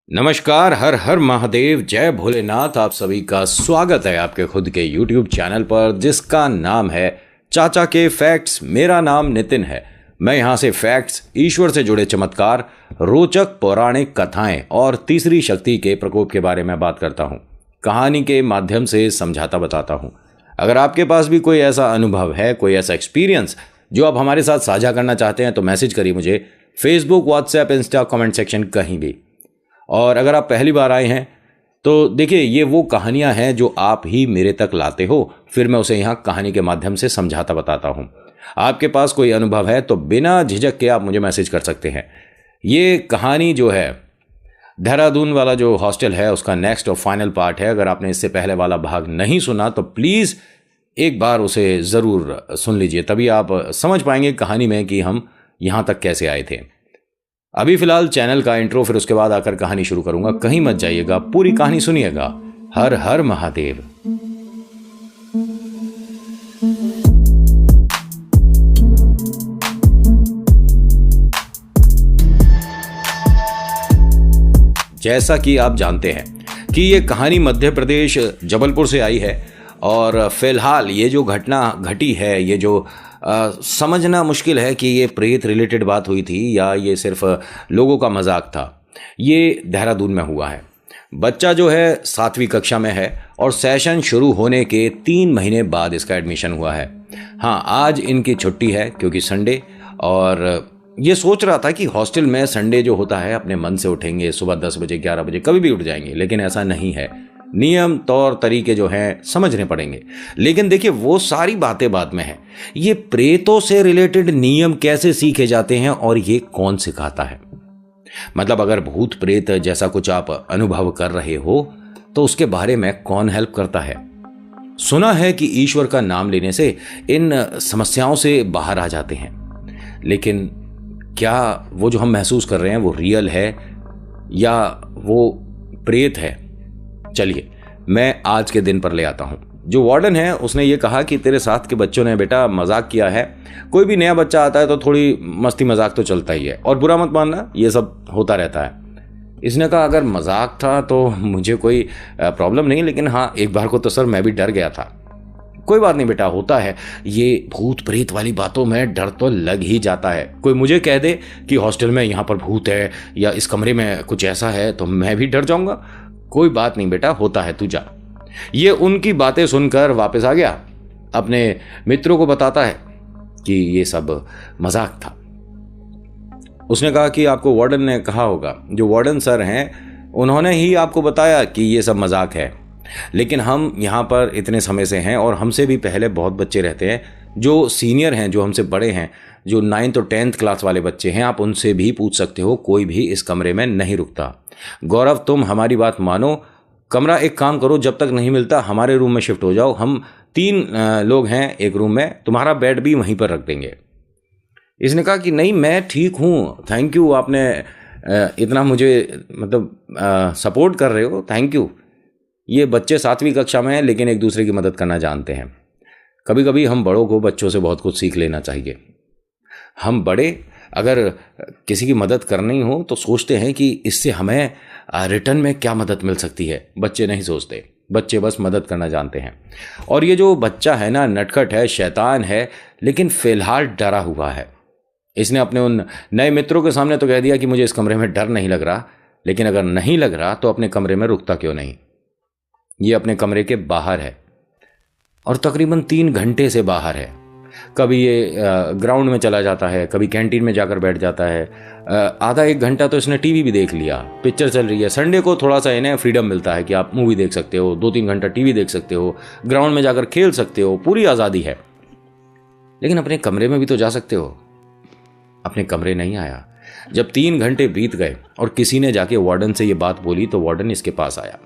नमस्कार, हर हर महादेव, जय भोलेनाथ। आप सभी का स्वागत है आपके खुद के YouTube चैनल पर जिसका नाम है चाचा के फैक्ट्स। मेरा नाम नितिन है। मैं यहाँ से फैक्ट्स, ईश्वर से जुड़े चमत्कार, रोचक पौराणिक कथाएं और तीसरी शक्ति के प्रकोप के बारे में बात करता हूँ। कहानी के माध्यम से समझाता बताता हूँ। अगर आपके पास भी कोई ऐसा अनुभव है, कोई ऐसा एक्सपीरियंस जो आप हमारे साथ साझा करना चाहते हैं तो मैसेज करिए मुझे Facebook, WhatsApp, Insta, comment section, कहीं भी। और अगर आप पहली बार आए हैं तो देखिए, ये वो कहानियां हैं जो आप ही मेरे तक लाते हो, फिर मैं उसे यहाँ कहानी के माध्यम से समझाता बताता हूँ। आपके पास कोई अनुभव है तो बिना झिझक के आप मुझे मैसेज कर सकते हैं। ये कहानी जो है, देहरादून वाला जो हॉस्टल है उसका नेक्स्ट और फाइनल पार्ट है। अगर आपने इससे पहले वाला भाग नहीं सुना तो प्लीज़ एक बार उसे ज़रूर सुन लीजिए, तभी आप समझ पाएंगे कहानी में कि हम यहाँ तक कैसे आए थे। अभी फिलहाल चैनल का इंट्रो, फिर उसके बाद आकर कहानी शुरू करूंगा। कहीं मत जाइएगा, पूरी कहानी सुनिएगा। हर हर महादेव। जैसा कि आप जानते हैं कि ये कहानी मध्य प्रदेश जबलपुर से आई है और फिलहाल ये जो घटना घटी है, ये जो समझना मुश्किल है कि ये प्रेत रिलेटेड बात हुई थी या ये सिर्फ लोगों का मजाक था। ये देहरादून में हुआ है। बच्चा जो है 7वीं कक्षा में है और सेशन शुरू होने के 3 महीने बाद इसका एडमिशन हुआ है। हाँ, आज इनकी छुट्टी है क्योंकि संडे, और ये सोच रहा था कि हॉस्टल में संडे जो होता है अपने मन से उठेंगे, सुबह 10 बजे 11 बजे कभी भी उठ जाएंगे, लेकिन ऐसा नहीं है। नियम तौर तरीके जो हैं समझने पड़ेंगे। लेकिन देखिए, वो सारी बातें बाद में है। ये प्रेतों से रिलेटेड नियम कैसे सीखे जाते हैं और ये कौन सिखाता है? मतलब अगर भूत प्रेत जैसा कुछ आप अनुभव कर रहे हो तो उसके बारे में कौन हेल्प करता है? सुना है कि ईश्वर का नाम लेने से इन समस्याओं से बाहर आ जाते हैं, लेकिन क्या वो जो हम महसूस कर रहे हैं वो रियल है या वो प्रेत है? चलिए, मैं आज के दिन पर ले आता हूं। जो वार्डन है उसने ये कहा कि तेरे साथ के बच्चों ने बेटा मजाक किया है। कोई भी नया बच्चा आता है तो थोड़ी मस्ती मजाक तो चलता ही है, और बुरा मत मानना, ये सब होता रहता है। इसने कहा अगर मजाक था तो मुझे कोई प्रॉब्लम नहीं, लेकिन हाँ, एक बार को तो सर मैं भी डर गया था। कोई बात नहीं बेटा, होता है। ये भूत प्रेत वाली बातों में डर तो लग ही जाता है। कोई मुझे कह दे कि हॉस्टल में यहाँ पर भूत है या इस कमरे में कुछ ऐसा है तो मैं भी डर जाऊंगा। कोई बात नहीं बेटा, होता है, तू जा। ये उनकी बातें सुनकर वापस आ गया। अपने मित्रों को बताता है कि ये सब मजाक था। उसने कहा कि आपको वार्डन ने कहा होगा, जो वार्डन सर हैं उन्होंने ही आपको बताया कि ये सब मजाक है, लेकिन हम यहाँ पर इतने समय से हैं और हमसे भी पहले बहुत बच्चे रहते हैं जो सीनियर हैं, जो हमसे बड़े हैं, जो 9th और 10th क्लास वाले बच्चे हैं। आप उनसे भी पूछ सकते हो, कोई भी इस कमरे में नहीं रुकता। गौरव, तुम हमारी बात मानो, कमरा एक काम करो, जब तक नहीं मिलता हमारे रूम में शिफ्ट हो जाओ। हम 3 लोग हैं एक रूम में, तुम्हारा बेड भी वहीं पर रख देंगे। इसने कहा कि नहीं, मैं ठीक हूँ, थैंक यू, आपने इतना मुझे मतलब सपोर्ट कर रहे हो, थैंक यू। ये बच्चे 7वीं कक्षा में हैं लेकिन एक दूसरे की मदद करना जानते हैं। कभी कभी हम बड़ों को बच्चों से बहुत कुछ सीख लेना चाहिए। हम बड़े अगर किसी की मदद करनी हो तो सोचते हैं कि इससे हमें रिटर्न में क्या मदद मिल सकती है। बच्चे नहीं सोचते, बच्चे बस मदद करना जानते हैं। और ये जो बच्चा है ना, नटखट है, शैतान है, लेकिन फिलहाल डरा हुआ है। इसने अपने उन नए मित्रों के सामने तो कह दिया कि मुझे इस कमरे में डर नहीं लग रहा, लेकिन अगर नहीं लग रहा तो अपने कमरे में रुकता क्यों नहीं? ये अपने कमरे के बाहर है और तकरीबन 3 घंटे से बाहर है। कभी ये ग्राउंड में चला जाता है, कभी कैंटीन में जाकर बैठ जाता है। आधा 1 घंटा तो इसने टीवी भी देख लिया, पिक्चर चल रही है। संडे को थोड़ा सा इन्हें फ्रीडम मिलता है कि आप मूवी देख सकते हो, 2-3 घंटा टीवी देख सकते हो, ग्राउंड में जाकर खेल सकते हो, पूरी आज़ादी है। लेकिन अपने कमरे में भी तो जा सकते हो। अपने कमरे नहीं आया। जब 3 घंटे बीत गए और किसी ने जाके वार्डन से ये बात बोली तो वार्डन इसके पास आया।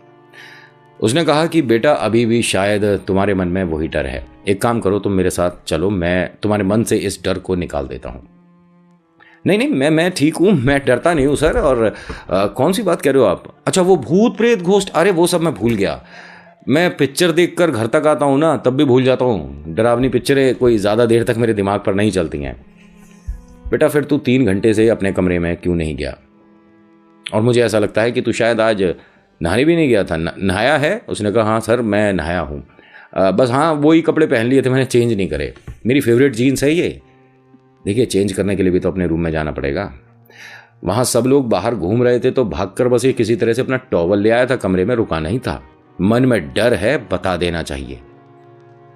उसने कहा कि बेटा, अभी भी शायद तुम्हारे मन में वही डर है। एक काम करो, तुम मेरे साथ चलो, मैं तुम्हारे मन से इस डर को निकाल देता हूं। नहीं, मैं ठीक हूं, मैं डरता नहीं हूं सर। और कौन सी बात कह रहे हो आप? अच्छा, वो भूत प्रेत घोस्ट, अरे वो सब मैं भूल गया। मैं पिक्चर देखकर घर तक आता हूं ना, तब भी भूल जाता हूं। डरावनी पिक्चरें कोई ज़्यादा देर तक मेरे दिमाग पर नहीं चलती हैं। बेटा, फिर तू 3 घंटे से अपने कमरे में क्यों नहीं गया? और मुझे ऐसा लगता है कि तू शायद आज नहाने भी नहीं गया था, नहाया है? उसने कहा हाँ सर मैं नहाया हूँ, बस हाँ वही कपड़े पहन लिए थे, मैंने चेंज नहीं करे, मेरी फेवरेट जीन्स है ये। देखिए चेंज करने के लिए भी तो अपने रूम में जाना पड़ेगा। वहाँ सब लोग बाहर घूम रहे थे तो भागकर बस ये किसी तरह से अपना टॉवल ले आया था, कमरे में रुका नहीं था। मन में डर है, बता देना चाहिए।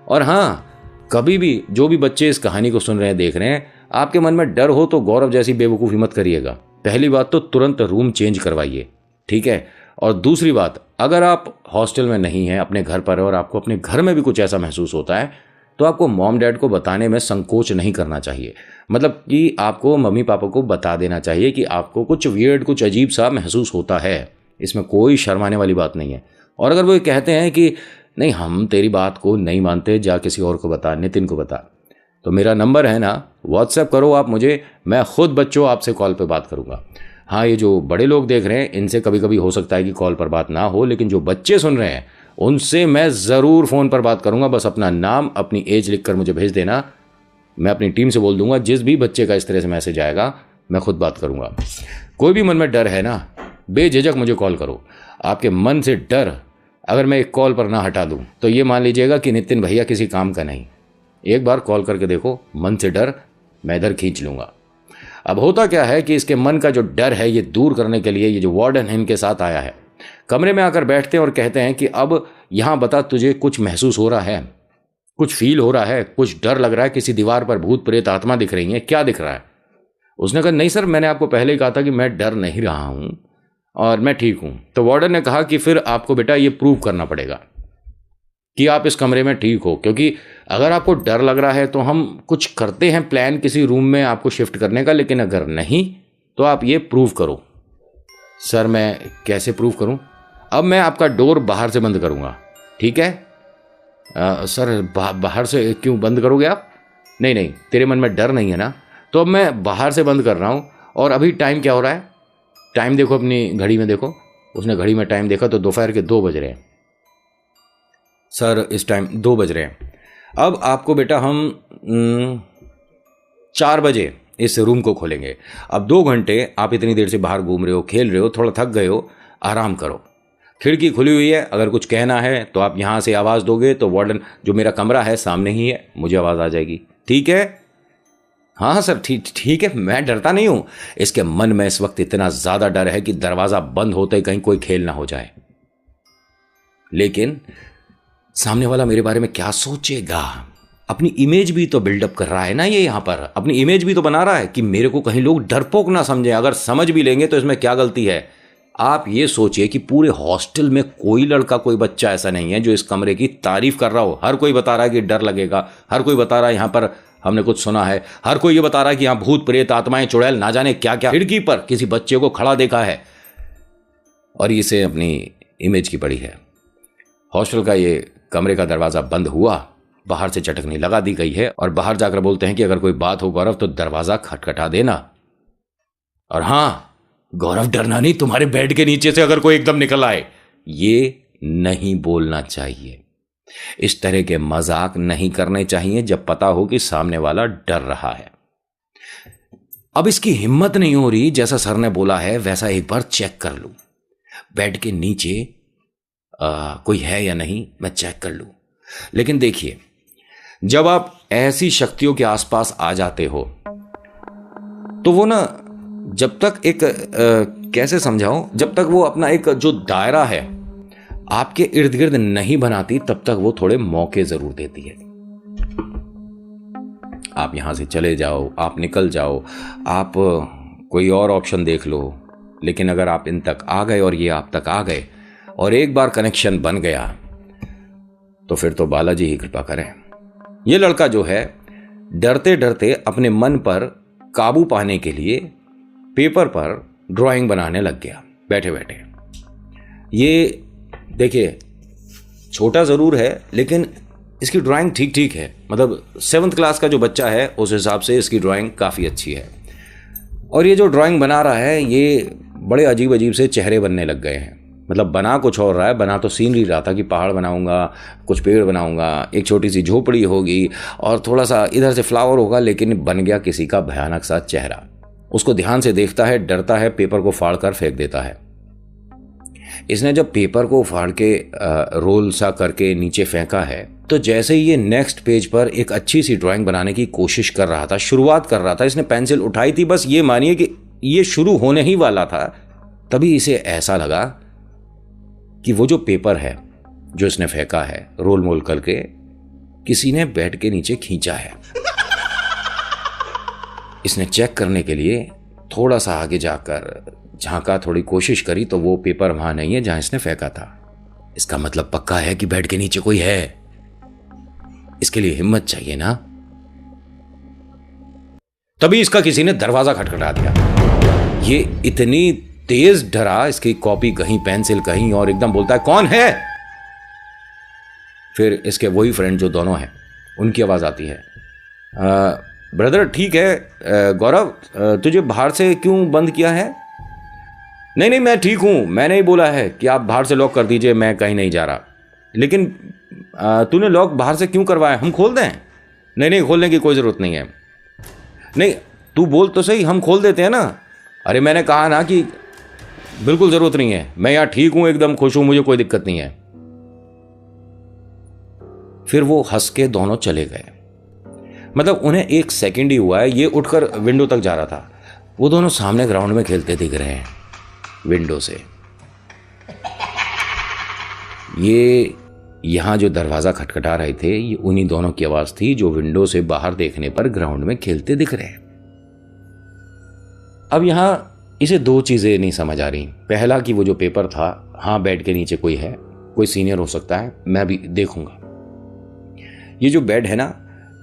और हाँ, कभी भी जो भी बच्चे इस कहानी को सुन रहे हैं, देख रहे हैं, आपके मन में डर हो तो गौरव जैसी बेवकूफ़ी मत करिएगा। पहली बात तो तुरंत रूम चेंज करवाइए, ठीक है? और दूसरी बात, अगर आप हॉस्टल में नहीं हैं, अपने घर पर, और आपको अपने घर में भी कुछ ऐसा महसूस होता है तो आपको मॉम डैड को बताने में संकोच नहीं करना चाहिए। मतलब कि आपको मम्मी पापा को बता देना चाहिए कि आपको कुछ वियर्ड, कुछ अजीब सा महसूस होता है। इसमें कोई शर्माने वाली बात नहीं है। और अगर वो कहते हैं कि नहीं हम तेरी बात को नहीं मानते, जा किसी और को बता, नितिन को बता, तो मेरा नंबर है ना, व्हाट्सएप करो आप मुझे, मैं खुद बच्चों आपसे कॉल पे बात करूँगा। हाँ, ये जो बड़े लोग देख रहे हैं इनसे कभी कभी हो सकता है कि कॉल पर बात ना हो, लेकिन जो बच्चे सुन रहे हैं उनसे मैं ज़रूर फ़ोन पर बात करूँगा। बस अपना नाम, अपनी एज लिख कर मुझे भेज देना, मैं अपनी टीम से बोल दूंगा, जिस भी बच्चे का इस तरह से मैसेज आएगा मैं खुद बात करूँगा। कोई भी मन में डर है ना, बेझिझक मुझे कॉल करो। आपके मन से डर अगर मैं एक कॉल पर ना हटा दूँ तो ये मान लीजिएगा कि नितिन भैया किसी काम का नहीं। एक बार कॉल करके देखो, मन से डर मैं इधर खींच लूँगा। अब होता क्या है कि इसके मन का जो डर है ये दूर करने के लिए ये जो वार्डन है इनके साथ आया है। कमरे में आकर बैठते हैं और कहते हैं कि अब यहाँ बता, तुझे कुछ महसूस हो रहा है, कुछ फील हो रहा है, कुछ डर लग रहा है, किसी दीवार पर भूत प्रेत आत्मा दिख रही है, क्या दिख रहा है? उसने कहा नहीं सर, मैंने आपको पहले ही कहा था कि मैं डर नहीं रहा हूँ और मैं ठीक हूँ। तो वार्डन ने कहा कि फिर आपको बेटा ये प्रूव करना पड़ेगा कि आप इस कमरे में ठीक हो, क्योंकि अगर आपको डर लग रहा है तो हम कुछ करते हैं प्लान किसी रूम में आपको शिफ्ट करने का, लेकिन अगर नहीं तो आप ये प्रूव करो। सर मैं कैसे प्रूव करूं? अब मैं आपका डोर बाहर से बंद करूंगा, ठीक है? सर बाहर से क्यों बंद करोगे आप? नहीं नहीं, तेरे मन में डर नहीं है ना, तो अब मैं बाहर से बंद कर रहा हूं। और अभी टाइम क्या हो रहा है? टाइम देखो, अपनी घड़ी में देखो। उसने घड़ी में टाइम देखा तो दोपहर के 2 बज रहे हैं। सर इस टाइम 2 बज रहे हैं। अब आपको बेटा हम 4 बजे इस रूम को खोलेंगे। अब 2 घंटे आप इतनी देर से बाहर घूम रहे हो, खेल रहे हो, थोड़ा थक गए हो, आराम करो। खिड़की खुली हुई है, अगर कुछ कहना है तो आप यहाँ से आवाज़ दोगे तो वार्डन, जो मेरा कमरा है सामने ही है, मुझे आवाज़ आ जाएगी, ठीक है? हाँ सर ठीक है, मैं डरता नहीं हूँ। इसके मन में इस वक्त इतना ज़्यादा डर है कि दरवाज़ा बंद होते ही कहीं कोई खेल ना हो जाए। लेकिन सामने वाला मेरे बारे में क्या सोचेगा? अपनी इमेज भी तो बिल्डअप कर रहा है ना ये, यहाँ पर अपनी इमेज भी तो बना रहा है कि मेरे को कहीं लोग डरपोक ना समझें। अगर समझ भी लेंगे तो इसमें क्या गलती है? आप ये सोचिए कि पूरे हॉस्टल में कोई लड़का, कोई बच्चा ऐसा नहीं है जो इस कमरे की तारीफ कर रहा हो। हर कोई बता रहा है कि डर लगेगा, हर कोई बता रहा है यहाँ पर हमने कुछ सुना है, हर कोई ये बता रहा है कि यहाँ भूत प्रेत आत्माएं चुड़ैल ना जाने क्या क्या। खिड़की पर किसी बच्चे को खड़ा देखा है और इसे अपनी इमेज की पड़ी है। हॉस्टल का ये कमरे का दरवाज़ा बंद हुआ, बाहर से चटकनी लगा दी गई है और बाहर जाकर बोलते हैं कि अगर कोई बात हो गौरव तो दरवाज़ा खटखटा देना। और हाँ गौरव, डरना नहीं, तुम्हारे बेड के नीचे से अगर कोई एकदम निकल आए, ये नहीं बोलना चाहिए। इस तरह के मजाक नहीं करने चाहिए जब पता हो कि सामने वाला डर रहा है। अब इसकी हिम्मत नहीं हो रही, जैसा सर ने बोला है वैसा एक बार चेक कर लूं, बेड के नीचे कोई है या नहीं, मैं चेक कर लूं। लेकिन देखिए, जब आप ऐसी शक्तियों के आसपास आ जाते हो तो वो ना, जब तक एक कैसे समझाऊं, जब तक वो अपना एक जो दायरा है आपके इर्द गिर्द नहीं बनाती, तब तक वो थोड़े मौके जरूर देती है। आप यहां से चले जाओ, आप निकल जाओ, आप कोई और ऑप्शन देख लो, लेकिन अगर आप इन तक आ गए और ये आप तक आ गए और एक बार कनेक्शन बन गया तो फिर तो बालाजी ही कृपा करें। ये लड़का जो है डरते डरते अपने मन पर काबू पाने के लिए पेपर पर ड्राइंग बनाने लग गया बैठे बैठे। ये देखिए, छोटा ज़रूर है लेकिन इसकी ड्राइंग ठीक ठीक है। मतलब 7th क्लास का जो बच्चा है उस हिसाब से इसकी ड्राइंग काफ़ी अच्छी है। और ये जो ड्राइंग बना रहा है ये बड़े अजीब अजीब से चेहरे बनने लग गए हैं। मतलब बना कुछ और रहा है, बना तो सीनरी रहा था कि पहाड़ बनाऊंगा, कुछ पेड़ बनाऊंगा, एक छोटी सी झोपड़ी होगी और थोड़ा सा इधर से फ्लावर होगा, लेकिन बन गया किसी का भयानक सा चेहरा। उसको ध्यान से देखता है, डरता है, पेपर को फाड़ कर फेंक देता है। इसने जब पेपर को फाड़ के रोल सा करके नीचे फेंका है, तो जैसे ही ये नेक्स्ट पेज पर एक अच्छी सी ड्राइंग बनाने की कोशिश कर रहा था, शुरुआत कर रहा था, इसने पेंसिल उठाई थी, बस ये मानिए कि ये शुरू होने ही वाला था, तभी इसे ऐसा लगा कि वो जो पेपर है जो इसने फेंका है रोल मोल करके, किसी ने बेड के नीचे खींचा है। इसने चेक करने के लिए थोड़ा सा आगे जाकर झांका, थोड़ी कोशिश करी, तो वो पेपर वहां नहीं है जहां इसने फेंका था। इसका मतलब पक्का है कि बेड के नीचे कोई है। इसके लिए हिम्मत चाहिए ना। तभी इसका किसी ने दरवाजा खटखटा दिया। ये इतनी तेज डरा, इसकी कॉपी कहीं, पेंसिल कहीं, और एकदम बोलता है, कौन है? फिर इसके वही फ्रेंड जो दोनों हैं, उनकी आवाज आती है, ब्रदर ठीक है, गौरव तुझे बाहर से क्यों बंद किया है? नहीं नहीं मैं ठीक हूं, मैंने ही बोला है कि आप बाहर से लॉक कर दीजिए, मैं कहीं नहीं जा रहा। लेकिन तूने लॉक बाहर से क्यों करवाया, हम खोल दें? नहीं नहीं खोलने की कोई ज़रूरत नहीं है। नहीं तू बोल तो सही, हम खोल देते हैं ना। अरे मैंने कहा ना कि बिल्कुल ज़रूरत नहीं है, मैं यहाँ ठीक हूँ, एकदम खुश हूँ, मुझे कोई दिक्कत नहीं है। फिर वो हंस के दोनों चले गए। मतलब उन्हें एक सेकंड ही हुआ है, ये उठकर विंडो तक जा रहा था। वो दोनों सामने ग्राउंड में खेलते दिख रहे हैं विंडो से। ये यहां जो दरवाजा खटखटा रहे थे, ये उन्हीं दोनों की आवाज थी जो विंडो से बाहर देखने पर ग्राउंड में खेलते दिख रहे हैं। अब यहां इसे दो चीजें नहीं समझ आ रही। पहला कि वो जो पेपर था, हाँ बेड के नीचे कोई है, कोई सीनियर हो सकता है, मैं भी देखूंगा। ये जो बेड है ना,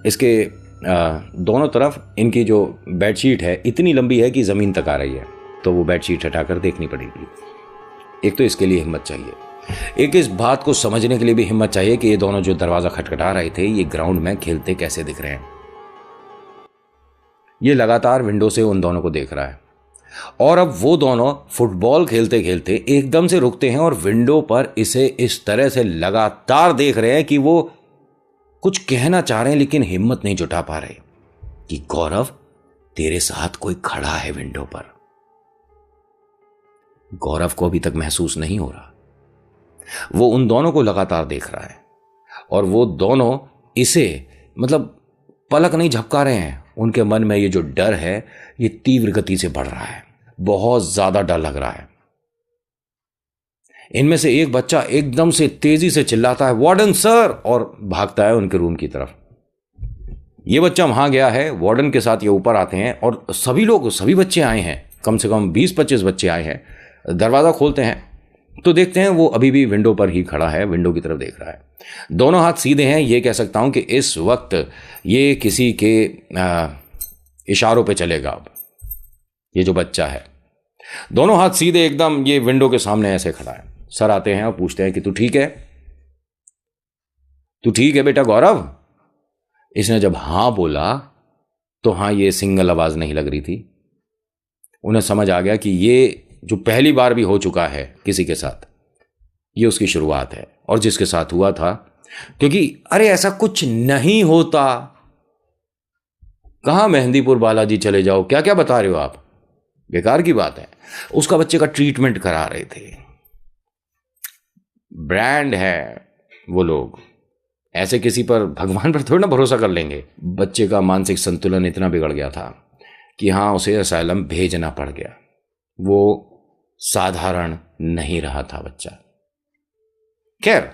इसके दोनों तरफ इनकी जो बेडशीट है इतनी लंबी है कि ज़मीन तक आ रही है, तो वो बेडशीट हटाकर देखनी पड़ेगी। एक तो इसके लिए हिम्मत चाहिए, एक इस बात को समझने के लिए भी हिम्मत चाहिए कि ये दोनों जो दरवाज़ा खटखटा रहे थे, ये ग्राउंड में खेलते कैसे दिख रहे हैं। ये लगातार विंडो से उन दोनों को देख रहा है, और अब वो दोनों फुटबॉल खेलते खेलते एकदम से रुकते हैं और विंडो पर इसे इस तरह से लगातार देख रहे हैं कि वो कुछ कहना चाह रहे हैं लेकिन हिम्मत नहीं जुटा पा रहे कि गौरव तेरे साथ कोई खड़ा है विंडो पर। गौरव को अभी तक महसूस नहीं हो रहा। वो उन दोनों को लगातार देख रहा है और वो दोनों इसे मतलब पलक नहीं झपका रहे हैं। उनके मन में ये जो डर है ये तीव्र गति से बढ़ रहा है, बहुत ज्यादा डर लग रहा है। इनमें से एक बच्चा एकदम से तेजी से चिल्लाता है, वार्डन सर, और भागता है उनके रूम की तरफ। ये बच्चा वहां गया है, वार्डन के साथ ये ऊपर आते हैं और सभी बच्चे आए हैं, कम से कम 20-25 बच्चे आए हैं। दरवाजा खोलते हैं तो देखते हैं वो अभी भी विंडो पर ही खड़ा है, विंडो की तरफ देख रहा है। दोनों हाथ सीधे हैं। ये कह सकता हूं कि इस वक्त ये किसी के इशारों पे चलेगा। अब ये जो बच्चा है, दोनों हाथ सीधे एकदम, ये विंडो के सामने ऐसे खड़ा है। सर आते हैं और पूछते हैं कि तू ठीक है, तू ठीक है बेटा गौरव? इसने जब हां बोला तो हां, ये सिंगल आवाज नहीं लग रही थी। उन्हें समझ आ गया कि ये जो पहली बार भी हो चुका है किसी के साथ, ये उसकी शुरुआत है। और जिसके साथ हुआ था, क्योंकि अरे ऐसा कुछ नहीं होता, कहां मेहंदीपुर बालाजी चले जाओ, क्या क्या बता रहे हो आप, बेकार की बात है। उसका बच्चे का ट्रीटमेंट करा रहे थे, ब्रांड है वो लोग, ऐसे किसी पर, भगवान पर थोड़ा ना भरोसा कर लेंगे। बच्चे का मानसिक संतुलन इतना बिगड़ गया था कि हाँ, उसे असाइलम भेजना पड़ गया। वो साधारण नहीं रहा था बच्चा। खैर,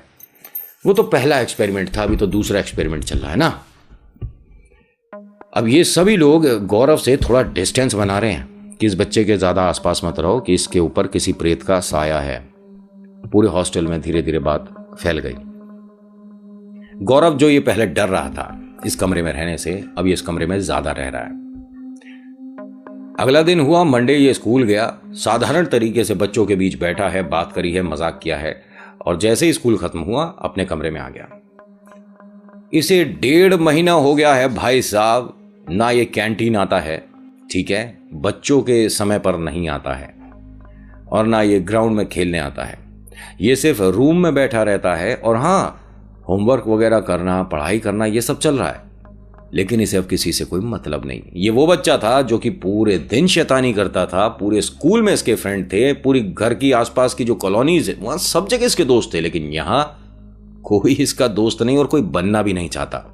वो तो पहला एक्सपेरिमेंट था, अभी तो दूसरा एक्सपेरिमेंट चल रहा है ना। अब ये सभी लोग गौरव से थोड़ा डिस्टेंस बना रहे हैं कि इस बच्चे के ज्यादा आसपास मत रहो, कि इसके ऊपर किसी प्रेत का साया है। पूरे हॉस्टल में धीरे धीरे बात फैल गई। गौरव जो ये पहले डर रहा था इस कमरे में रहने से, अब ये इस कमरे में ज्यादा रह रहा है। अगला दिन हुआ मंडे, ये स्कूल गया, साधारण तरीके से बच्चों के बीच बैठा है, बात करी है, मजाक किया है, और जैसे ही स्कूल खत्म हुआ अपने कमरे में आ गया। इसे 1.5 महीना हो गया है भाई साहब, ना ये कैंटीन आता है, ठीक है, बच्चों के समय पर नहीं आता है, और ना ये ग्राउंड में खेलने आता है। ये सिर्फ रूम में बैठा रहता है, और हाँ, होमवर्क वगैरह करना, पढ़ाई करना, ये सब चल रहा है। लेकिन इसे अब किसी से कोई मतलब नहीं। ये वो बच्चा था जो कि पूरे दिन शैतानी करता था, पूरे स्कूल में इसके फ्रेंड थे, पूरी घर की आसपास की जो कॉलोनीज है वहां सब जगह इसके दोस्त थे, लेकिन यहां कोई इसका दोस्त नहीं और कोई बनना भी नहीं चाहता।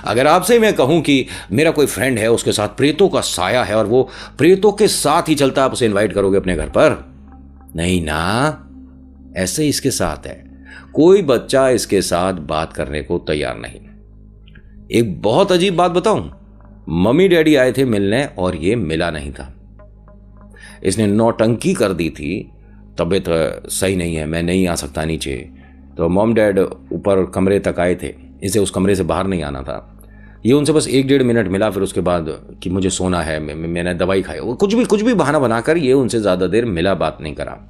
अगर आपसे मैं कहूं कि मेरा कोई फ्रेंड है, उसके साथ प्रेतों का साया है और वो प्रेतों के साथ ही चलता, आप उसे इनवाइट करोगे अपने घर पर? नहीं ना, ऐसे इसके साथ है। कोई बच्चा इसके साथ बात करने को तैयार नहीं। एक बहुत अजीब बात बताऊं, मम्मी डैडी आए थे मिलने और ये मिला नहीं था। इसने नौटंकी कर दी थी, तबीयत सही नहीं है, मैं नहीं आ सकता नीचे। तो मॉम डैड ऊपर कमरे तक आए थे, इसे उस कमरे से बाहर नहीं आना था। ये उनसे बस 1-1.5 मिनट मिला, फिर उसके बाद कि मुझे सोना है, मैंने दवाई खाई, वो कुछ भी बहाना बनाकर ये उनसे ज़्यादा देर मिला, बात नहीं करा।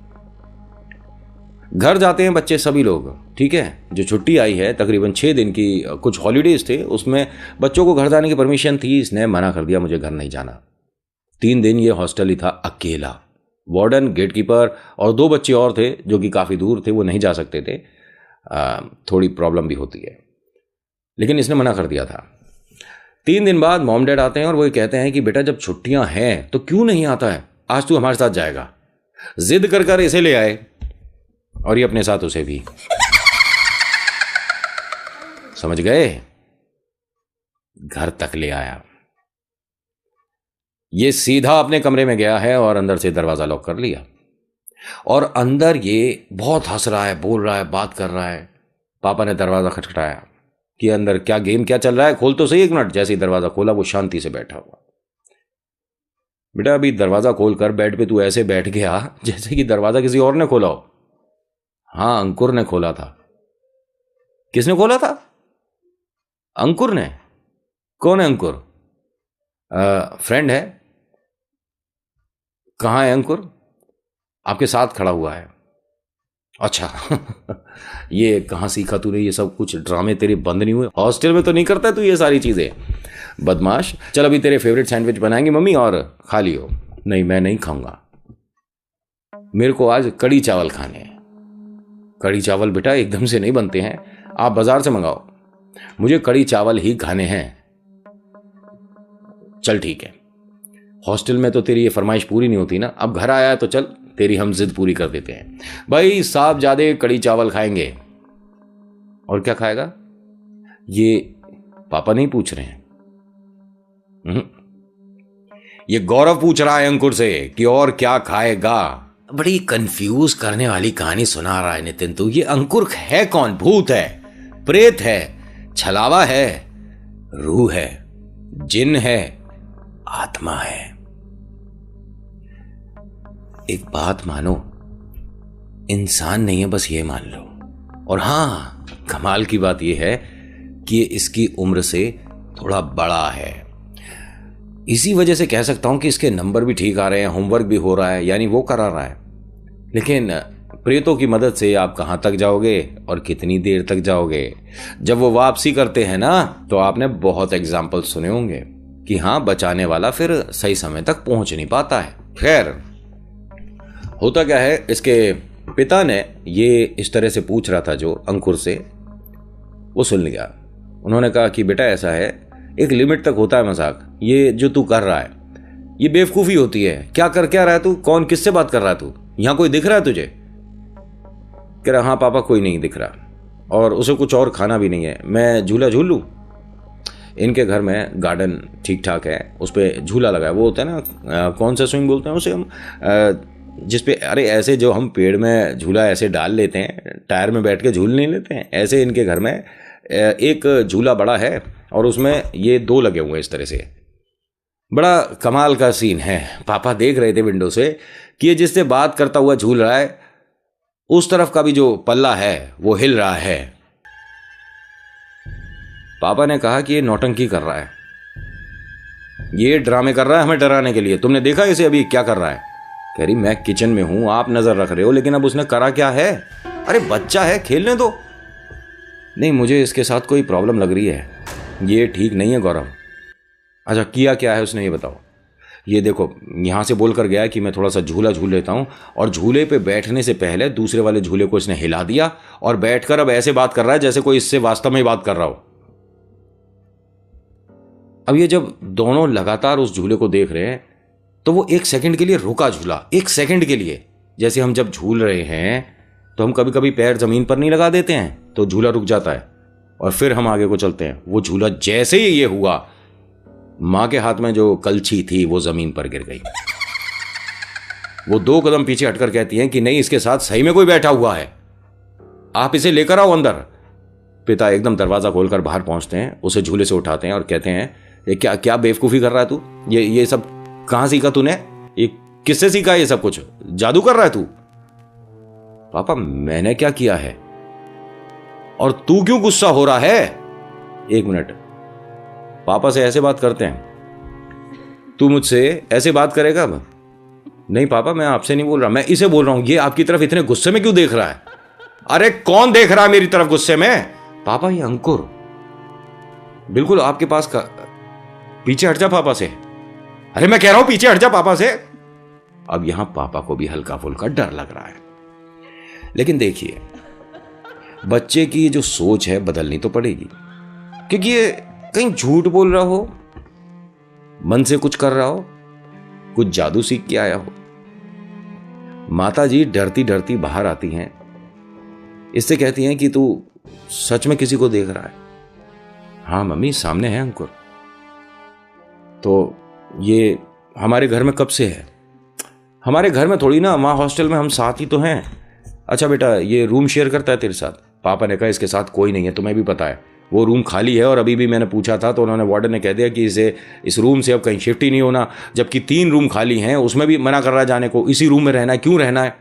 घर जाते हैं बच्चे सभी लोग, ठीक है। जो छुट्टी आई है तकरीबन 6 दिन की, कुछ हॉलीडेज थे, उसमें बच्चों को घर जाने की परमिशन थी। इसने मना कर दिया, मुझे घर नहीं जाना। 3 दिन ये हॉस्टल ही था अकेला। वार्डन, गेटकीपर और 2 बच्चे और थे जो कि काफ़ी दूर थे, वो नहीं जा सकते थे, थोड़ी प्रॉब्लम भी होती है, लेकिन इसने मना कर दिया था। 3 दिन बाद मॉम डैड आते हैं और वो कहते हैं कि बेटा जब छुट्टियां हैं तो क्यों नहीं आता है, आज तू हमारे साथ जाएगा। जिद कर कर इसे ले आए और ये अपने साथ उसे भी। समझ गए? घर तक ले आया। ये सीधा अपने कमरे में गया है और अंदर से दरवाजा लॉक कर लिया, और अंदर ये बहुत हंस रहा है, बोल रहा है, बात कर रहा है। पापा ने दरवाजा खटखटाया कि अंदर क्या गेम क्या चल रहा है, खोल तो सही 1 मिनट। जैसे ही दरवाजा खोला वो शांति से बैठा हुआ। बेटा अभी दरवाजा खोलकर बेड पे तू ऐसे बैठ गया जैसे कि दरवाजा किसी और ने खोला हो। हाँ, अंकुर ने खोला था। किसने खोला था? अंकुर ने। कौन है अंकुर? फ्रेंड है। कहाँ है अंकुर? आपके साथ खड़ा हुआ है। अच्छा ये कहाँ सीखा तूने ये सब कुछ ड्रामे? तेरे बंद नहीं हुए? हॉस्टल में तो नहीं करता तू ये सारी चीजें, बदमाश। चल अभी तेरे फेवरेट सैंडविच बनाएंगे मम्मी और खा लियो। नहीं, मैं नहीं खाऊंगा, मेरे को आज कड़ी चावल खाने हैं। कड़ी चावल बेटा एकदम से नहीं बनते हैं, आप बाजार से मंगाओ, मुझे कड़ी चावल ही खाने हैं। चल ठीक है, हॉस्टल में तो तेरी ये फरमाइश पूरी नहीं होती ना, अब घर आया है तो चल तेरी हम जिद पूरी कर देते हैं। भाई साहब ज्यादा कड़ी चावल खाएंगे। और क्या खाएगा? ये पापा नहीं पूछ रहे हैं, ये गौरव पूछ रहा है अंकुर से कि और क्या खाएगा। बड़ी कंफ्यूज करने वाली कहानी सुना रहा है नितिन तू। ये अंकुर है कौन? भूत है, प्रेत है, छलावा है, रूह है, जिन है, आत्मा है। एक बात मानो, इंसान नहीं है, बस ये मान लो। और हां, कमाल की बात यह है कि ये इसकी उम्र से थोड़ा बड़ा है। इसी वजह से कह सकता हूं कि इसके नंबर भी ठीक आ रहे हैं, होमवर्क भी हो रहा है, यानी वो करा रहा है। लेकिन प्रेतों की मदद से आप कहां तक जाओगे और कितनी देर तक जाओगे? जब वो वापसी करते हैं ना, तो आपने बहुत एग्जाम्पल सुने होंगे कि हां, बचाने वाला फिर सही समय तक पहुंच नहीं पाता है। खैर, होता क्या है, इसके पिता ने ये इस तरह से पूछ रहा था जो अंकुर से, वो सुन लिया। उन्होंने कहा कि बेटा ऐसा है, एक लिमिट तक होता है मजाक, ये जो तू कर रहा है ये बेवकूफ़ी होती है। क्या रहा है तू? कौन, किससे बात कर रहा है तू? यहां कोई दिख रहा है तुझे? कह रहा हाँ पापा कोई नहीं दिख रहा, और उसे कुछ और खाना भी नहीं है, मैं झूला झूल लूँ? इनके घर में गार्डन ठीक ठाक है, उस पर झूला लगा है, वो होता है ना, कौन सा स्विंग बोलते हैं उसे हम, जिसपे अरे ऐसे जो हम पेड़ में झूला ऐसे डाल लेते हैं, टायर में बैठ के झूल नहीं लेते हैं, ऐसे इनके घर में एक झूला बड़ा है और उसमें ये 2 लगे हुए हैं इस तरह से। बड़ा कमाल का सीन है। पापा देख रहे थे विंडो से कि ये जिससे बात करता हुआ झूल रहा है, उस तरफ का भी जो पल्ला है वो हिल रहा है। पापा ने कहा कि ये नौटंकी कर रहा है, ये ड्रामे कर रहा है हमें डराने के लिए। तुमने देखा इसे अभी क्या कर रहा है? कह रही मैं किचन में हूं, आप नजर रख रहे हो, लेकिन अब उसने करा क्या है? अरे बच्चा है, खेलने दो। नहीं, मुझे इसके साथ कोई प्रॉब्लम लग रही है, ये ठीक नहीं है गौरव। अच्छा किया क्या है उसने, ये बताओ। ये देखो, यहाँ से बोलकर गया कि मैं थोड़ा सा झूला झूल लेता हूँ, और झूले पे बैठने से पहले दूसरे वाले झूले को इसने हिला दिया और बैठकर अब ऐसे बात कर रहा है जैसे कोई इससे वास्तव में बात कर रहा हो। अब ये जब दोनों लगातार उस झूले को देख रहे हैं तो वो एक सेकंड के लिए रुका झूला, एक सेकंड के लिए। जैसे हम जब झूल रहे हैं तो हम कभी कभी पैर जमीन पर नहीं लगा देते हैं तो झूला रुक जाता है और फिर हम आगे को चलते हैं। वो झूला जैसे ही ये हुआ, मां के हाथ में जो कलछी थी वो जमीन पर गिर गई। वो 2 कदम पीछे हटकर कहती हैं कि नहीं, इसके साथ सही में कोई बैठा हुआ है, आप इसे लेकर आओ अंदर। पिता एकदम दरवाजा खोलकर बाहर पहुंचते हैं, उसे झूले से उठाते हैं और कहते हैं ये क्या क्या बेवकूफी कर रहा है तू, ये सब कहां सीखा तूने, ये किससे सीखा ये सब कुछ, जादू कर रहा है तू। पापा मैंने क्या किया है और तू क्यों गुस्सा हो रहा है। 1 मिनट, पापा से ऐसे बात करते हैं, तू मुझसे ऐसे बात करेगा अब। नहीं पापा मैं आपसे नहीं बोल रहा, मैं इसे बोल रहा हूं, ये आपकी तरफ इतने गुस्से में क्यों देख रहा है। अरे कौन देख रहा है मेरी तरफ गुस्से में। पापा ये अंकुर, बिल्कुल आपके पास का, पीछे हट जा पापा से। अरे मैं कह रहा हूं पीछे हट जा पापा से। अब यहां पापा को भी हल्का फुल्का डर लग रहा है। लेकिन देखिए बच्चे की जो सोच है बदलनी तो पड़ेगी, क्योंकि ये कहीं झूठ बोल रहा हो, मन से कुछ कर रहा हो, कुछ जादू सीख के आया हो। माता जी डरती डरती बाहर आती हैं, इससे कहती हैं कि तू सच में किसी को देख रहा है। हाँ मम्मी सामने है अंकुर। तो ये हमारे घर में कब से है। हमारे घर में थोड़ी ना, वहां हॉस्टल में हम साथ ही तो हैं। अच्छा बेटा ये रूम शेयर करता है तेरे साथ। पापा ने कहा इसके साथ कोई नहीं है, तुम्हें भी पता है वो रूम खाली है, और अभी भी मैंने पूछा था तो उन्होंने, वार्डन ने कह दिया कि इसे इस रूम से अब कहीं शिफ्ट ही नहीं होना, जबकि 3 रूम खाली हैं, उसमें भी मना कर रहा है जाने को, इसी रूम में रहना है, क्यों रहना है।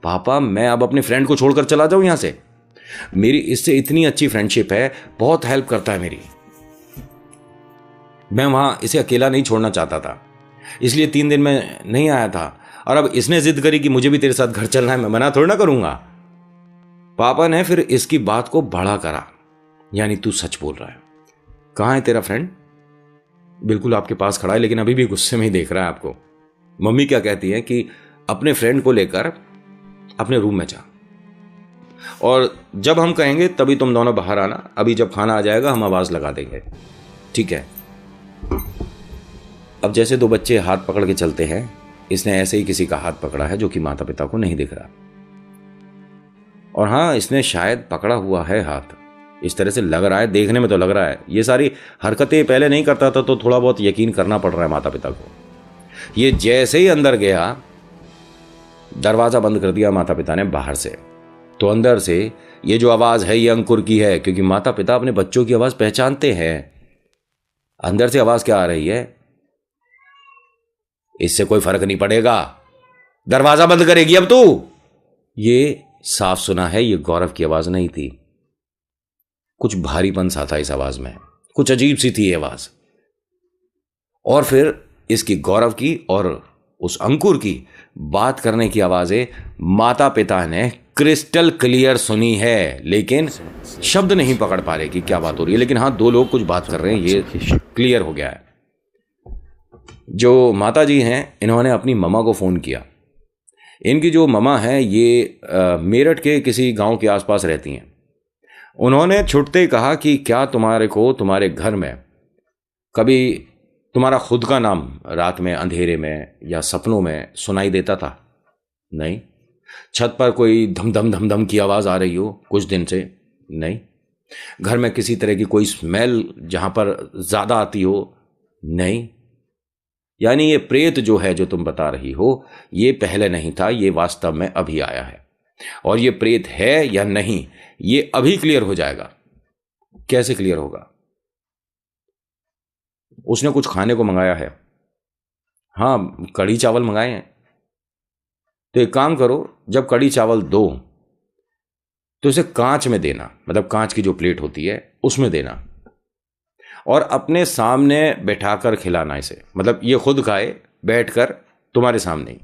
पापा मैं अब अपने फ्रेंड को छोड़कर चला जाऊं यहां से, मेरी इससे इतनी अच्छी फ्रेंडशिप है, बहुत हेल्प करता है मेरी, मैं वहां इसे अकेला नहीं छोड़ना चाहता था, इसलिए 3 दिन में नहीं आया था, और अब इसने जिद करी कि मुझे भी तेरे साथ घर चलना है, मैं मना थोड़ा ना करूंगा। पापा ने फिर इसकी बात को बढ़ा करा, यानी तू सच बोल रहा है, कहां है तेरा फ्रेंड। बिल्कुल आपके पास खड़ा है, लेकिन अभी भी गुस्से में ही देख रहा है आपको। मम्मी क्या कहती है कि अपने फ्रेंड को लेकर अपने रूम में जा, और जब हम कहेंगे तभी तुम दोनों बाहर आना, अभी जब खाना आ जाएगा हम आवाज लगा देंगे, ठीक है। अब जैसे 2 बच्चे हाथ पकड़ के चलते हैं, इसने ऐसे ही किसी का हाथ पकड़ा है जो कि माता पिता को नहीं दिख रहा, और हाँ इसने शायद पकड़ा हुआ है हाथ, इस तरह से लग रहा है, देखने में तो लग रहा है। ये सारी हरकतें पहले नहीं करता था तो थोड़ा बहुत यकीन करना पड़ रहा है माता पिता को। ये जैसे ही अंदर गया, दरवाजा बंद कर दिया माता पिता ने बाहर से, तो अंदर से ये जो आवाज है ये अंकुर की है, क्योंकि माता पिता अपने बच्चों की आवाज पहचानते हैं। अंदर से आवाज क्या आ रही है, इससे कोई फर्क नहीं पड़ेगा, दरवाजा बंद करेगी अब तू। ये साफ सुना है, ये गौरव की आवाज नहीं थी, कुछ भारीपन सा था इस आवाज में, कुछ अजीब सी थी ये आवाज। और फिर इसकी गौरव की और उस अंकुर की बात करने की आवाजें माता पिता ने क्रिस्टल क्लियर सुनी है, लेकिन शब्द नहीं पकड़ पा रहे कि क्या बात हो रही है। लेकिन हाँ 2 लोग कुछ बात कर रहे हैं, ये क्लियर हो गया है। जो माता जी हैं इन्होंने अपनी ममा को फ़ोन किया। इनकी जो ममा है ये मेरठ के किसी गांव के आसपास रहती हैं। उन्होंने छुटते ही कहा कि क्या तुम्हारे को तुम्हारे घर में कभी तुम्हारा खुद का नाम रात में अंधेरे में या सपनों में सुनाई देता था। नहीं। छत पर कोई धम धम धम धम की आवाज़ आ रही हो कुछ दिन से। नहीं। घर में किसी तरह की कोई स्मेल जहां पर ज़्यादा आती हो। नहीं। यानी ये प्रेत जो है जो तुम बता रही हो ये पहले नहीं था, ये वास्तव में अभी आया है, और ये प्रेत है या नहीं ये अभी क्लियर हो जाएगा। कैसे क्लियर होगा? उसने कुछ खाने को मंगाया है। हाँ कढ़ी चावल मंगाए हैं। तो एक काम करो, जब कढ़ी चावल दो तो इसे कांच में देना, मतलब कांच की जो प्लेट होती है उसमें देना, और अपने सामने बैठाकर खिलाना इसे, मतलब ये खुद खाए बैठकर तुम्हारे सामने ही।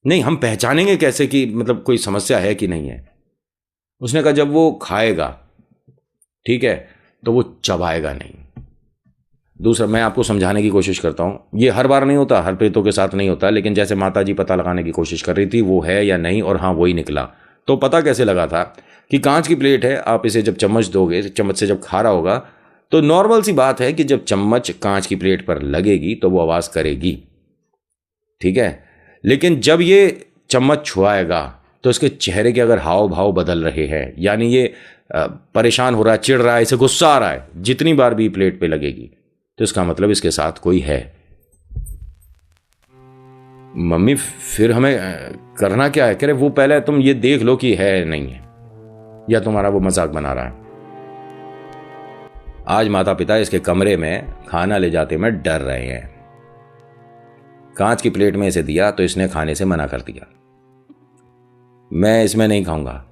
नहीं, हम पहचानेंगे कैसे कि मतलब कोई समस्या है कि नहीं है? उसने कहा जब वो खाएगा ठीक है तो वो चबाएगा नहीं। दूसरा, मैं आपको समझाने की कोशिश करता हूं, ये हर बार नहीं होता, हर प्रेतों के साथ नहीं होता, लेकिन जैसे माता जी पता लगाने की कोशिश कर रही थी वो है या नहीं, और हाँ वही निकला। तो पता कैसे लगा था कि कांच की प्लेट है, आप इसे जब चम्मच दोगे, चम्मच से जब खा रहा होगा तो नॉर्मल सी बात है कि जब चम्मच कांच की प्लेट पर लगेगी तो वो आवाज़ करेगी, ठीक है। लेकिन जब ये चम्मच छुआएगा तो इसके चेहरे के अगर हाव भाव बदल रहे हैं, यानी ये परेशान हो रहा है, चिढ़ रहा है, इसे गुस्सा आ रहा है, जितनी बार भी प्लेट पे लगेगी तो इसका मतलब इसके साथ कोई है। मम्मी फिर हमें करना क्या है? कह रहे वो पहले तुम ये देख लो कि है नहीं है, या तुम्हारा वो मजाक बना रहा है। आज माता पिता इसके कमरे में खाना ले जाते में डर रहे हैं। कांच की प्लेट में इसे दिया तो इसने खाने से मना कर दिया, मैं इसमें नहीं खाऊंगा।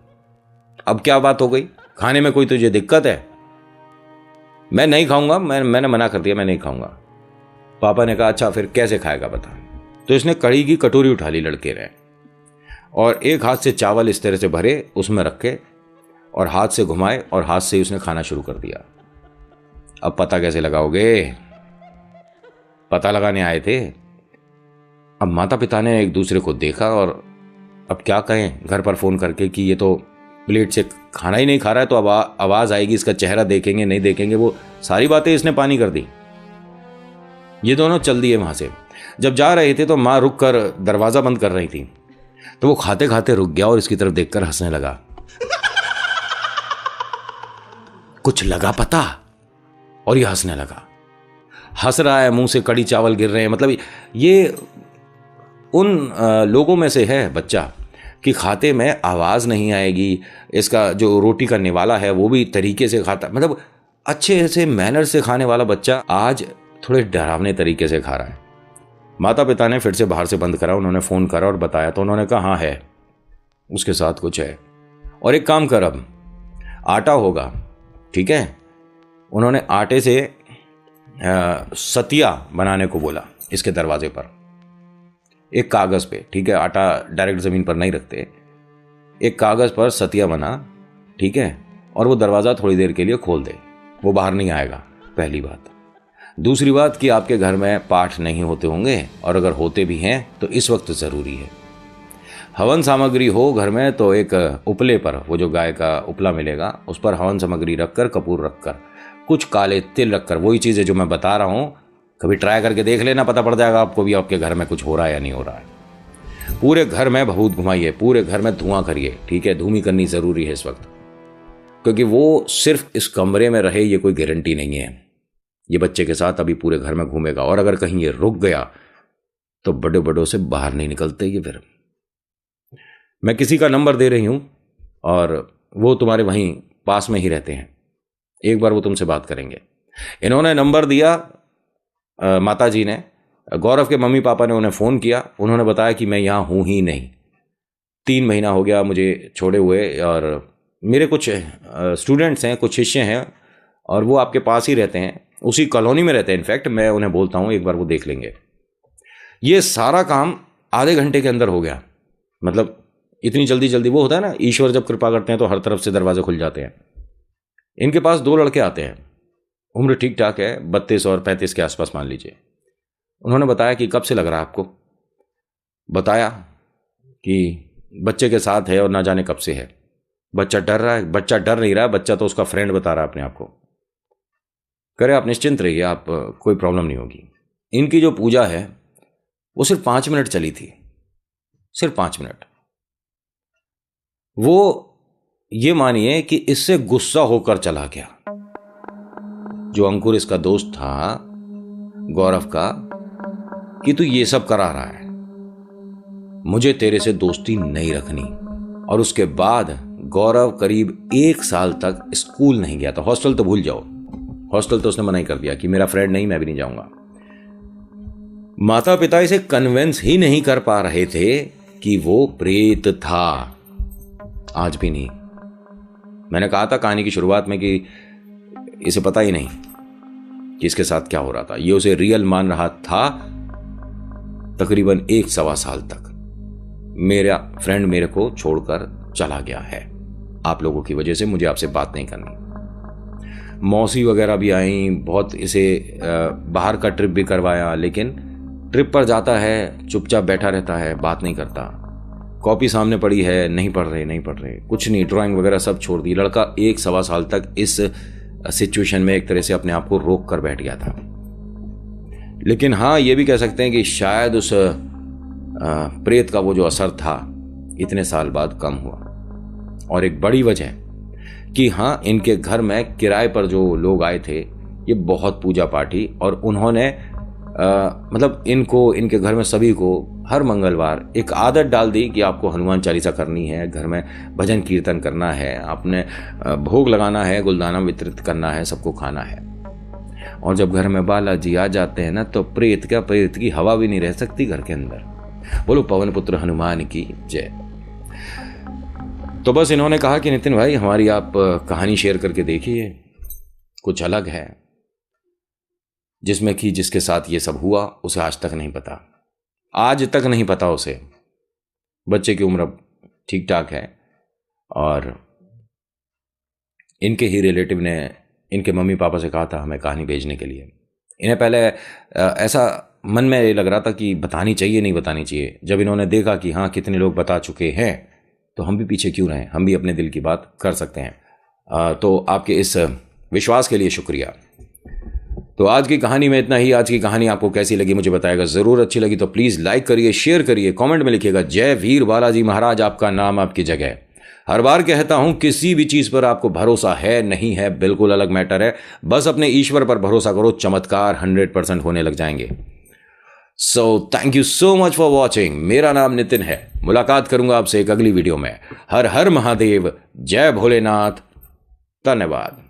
अब क्या बात हो गई? खाने में कोई तुझे दिक्कत है? मैं नहीं खाऊंगा, मैंने मना कर दिया, मैं नहीं खाऊंगा। पापा ने कहा अच्छा फिर कैसे खाएगा बता। तो इसने कड़ी की कटोरी उठा ली लड़के ने, और एक हाथ से चावल इस तरह से भरे, उसमें रखे और हाथ से घुमाए और हाथ से उसने खाना शुरू कर दिया। अब पता कैसे लगाओगे? पता लगाने आए थे। अब माता पिता ने एक दूसरे को देखा और अब क्या कहें घर पर फोन करके कि ये तो प्लेट से खाना ही नहीं खा रहा है, तो अब आवाज आएगी, इसका चेहरा देखेंगे नहीं देखेंगे, वो सारी बातें इसने पानी कर दी। ये दोनों चल दिए वहां से। जब जा रहे थे तो माँ रुक कर दरवाजा बंद कर रही थी, तो वो खाते खाते रुक गया और इसकी तरफ देखकर हंसने लगा। कुछ लगा पता, और ये हंसने लगा। हंस रहा है, मुंह से कड़ी चावल गिर रहे हैं। मतलब ये उन लोगों में से है बच्चा कि खाते में आवाज़ नहीं आएगी, इसका जो रोटी का निवाला है वो भी तरीके से खाता, मतलब अच्छे से मैनर से खाने वाला बच्चा आज थोड़े डरावने तरीके से खा रहा है। माता पिता ने फिर से बाहर से बंद करा, उन्होंने फ़ोन करा और बताया, तो उन्होंने कहा हाँ है, उसके साथ कुछ है। और एक काम कर, अब आटा होगा, ठीक है। उन्होंने आटे से सतिया बनाने को बोला इसके दरवाजे पर, एक कागज पे, ठीक है, आटा डायरेक्ट ज़मीन पर नहीं रखते, एक कागज पर सतिया बना, ठीक है, और वो दरवाज़ा थोड़ी देर के लिए खोल दे, वो बाहर नहीं आएगा, पहली बात। दूसरी बात कि आपके घर में पाठ नहीं होते होंगे, और अगर होते भी हैं तो इस वक्त ज़रूरी है। हवन सामग्री हो घर में तो एक उपले पर, वो जो गाय का उपला मिलेगा उस पर हवन सामग्री रखकर, कपूर रखकर, कुछ काले तिल रखकर, वही चीज़ है जो मैं बता रहा हूँ, कभी ट्राई करके देख लेना, पता पड़ जाएगा आपको भी आपके घर में कुछ हो रहा है या नहीं हो रहा है। पूरे घर में भभूत घुमाइए, पूरे घर में धुआं करिए, ठीक है, धूमी करनी ज़रूरी है इस वक्त, क्योंकि वो सिर्फ इस कमरे में रहे ये कोई गारंटी नहीं है। ये बच्चे के साथ अभी पूरे घर में घूमेगा, और अगर कहीं ये रुक गया तो बड़े बड़ों से बाहर नहीं निकलते ये। फिर मैं किसी का नंबर दे रही हूँ और वो तुम्हारे वहीं पास में ही रहते हैं, एक बार वो तुमसे बात करेंगे। इन्होंने नंबर दिया, माता जी ने, गौरव के मम्मी पापा ने उन्हें फ़ोन किया, उन्होंने बताया कि मैं यहाँ हूँ ही नहीं, 3 महीना हो गया मुझे छोड़े हुए, और मेरे कुछ स्टूडेंट्स हैं, कुछ शिष्य हैं, और वो आपके पास ही रहते हैं, उसी कॉलोनी में रहते हैं। इनफैक्ट मैं उन्हें बोलता हूँ एक बार वो देख लेंगे। ये सारा काम आधे घंटे के अंदर हो गया। मतलब इतनी जल्दी जल्दी, वो होता है ना, ईश्वर जब कृपा करते हैं तो हर तरफ से दरवाजे खुल जाते हैं। इनके पास 2 लड़के आते हैं, उम्र ठीक ठाक है, 32 और 35 के आसपास मान लीजिए। उन्होंने बताया कि कब से लग रहा है आपको? बताया कि बच्चे के साथ है और ना जाने कब से है। बच्चा डर रहा है? बच्चा डर नहीं रहा है, बच्चा तो उसका फ्रेंड बता रहा है अपने आप को। करे आप निश्चिंत रहिए, आप कोई प्रॉब्लम नहीं होगी। इनकी जो पूजा है वो सिर्फ 5 मिनट चली थी, सिर्फ 5 मिनट। वो ये मानिए कि इससे गुस्सा होकर चला गया। जो अंकुर इसका दोस्त था गौरव का, कि तू ये सब करा रहा है, मुझे तेरे से दोस्ती नहीं रखनी। और उसके बाद गौरव करीब 1 साल तक स्कूल नहीं गया था। हॉस्टल तो भूल जाओ, हॉस्टल तो उसने मना ही कर दिया कि मेरा फ्रेंड नहीं, मैं भी नहीं जाऊंगा। माता पिता इसे कन्विंस ही नहीं कर पा रहे थे कि वो प्रेत था, आज भी नहीं। मैंने कहा था कहानी की शुरुआत में कि इसे पता ही नहीं कि इसके साथ क्या हो रहा था। ये उसे रियल मान रहा था तकरीबन 1-1.25 साल तक। मेरा फ्रेंड मेरे को छोड़कर चला गया है, आप लोगों की वजह से मुझे आपसे बात नहीं करनी। मौसी वगैरह भी आई, बहुत इसे बाहर का ट्रिप भी करवाया, लेकिन ट्रिप पर जाता है, चुपचाप बैठा रहता है, बात नहीं करता। कॉपी सामने पड़ी है, नहीं पढ़ रहे, कुछ नहीं, ड्राइंग वगैरह सब छोड़ दी। लड़का 1-1.25 साल तक इस सिचुएशन में एक तरह से अपने आप को रोक कर बैठ गया था। लेकिन हाँ, ये भी कह सकते हैं कि शायद उस प्रेत का वो जो असर था इतने साल बाद कम हुआ। और एक बड़ी वजह कि हाँ, इनके घर में किराए पर जो लोग आए थे ये बहुत पूजा पाठी, और उन्होंने मतलब इनके घर में सभी को हर मंगलवार एक आदत डाल दी कि आपको हनुमान चालीसा करनी है, घर में भजन कीर्तन करना है, आपने भोग लगाना है, गुलदाना वितरित करना है, सबको खाना है। और जब घर में बालाजी आ जाते हैं ना, तो प्रेत की हवा भी नहीं रह सकती घर के अंदर। बोलो पवन पुत्र हनुमान की जय। तो बस इन्होंने कहा कि नितिन भाई, हमारी आप कहानी शेयर करके देखिए, कुछ अलग है, जिसमें कि जिसके साथ ये सब हुआ उसे आज तक नहीं पता उसे। बच्चे की उम्र ठीक ठाक है, और इनके ही रिलेटिव ने इनके मम्मी पापा से कहा था हमें कहानी भेजने के लिए। इन्हें पहले ऐसा मन में ये लग रहा था कि बतानी चाहिए नहीं बतानी चाहिए। जब इन्होंने देखा कि हाँ कितने लोग बता चुके हैं, तो हम भी पीछे क्यों रहें, हम भी अपने दिल की बात कर सकते हैं। तो आपके इस विश्वास के लिए शुक्रिया। तो आज की कहानी में इतना ही। आज की कहानी आपको कैसी लगी मुझे बताएगा ज़रूर। अच्छी लगी तो प्लीज़ लाइक करिए, शेयर करिए, कमेंट में लिखिएगा जय वीर बालाजी महाराज, आपका नाम आपकी जगह। हर बार कहता हूं, किसी भी चीज़ पर आपको भरोसा है नहीं है बिल्कुल अलग मैटर है, बस अपने ईश्वर पर भरोसा करो, चमत्कार 100% होने लग जाएंगे। So thank you so much for watching. मेरा नाम नितिन है। मुलाकात करूंगा आपसे एक अगली वीडियो में। हर हर महादेव, जय भोलेनाथ, धन्यवाद।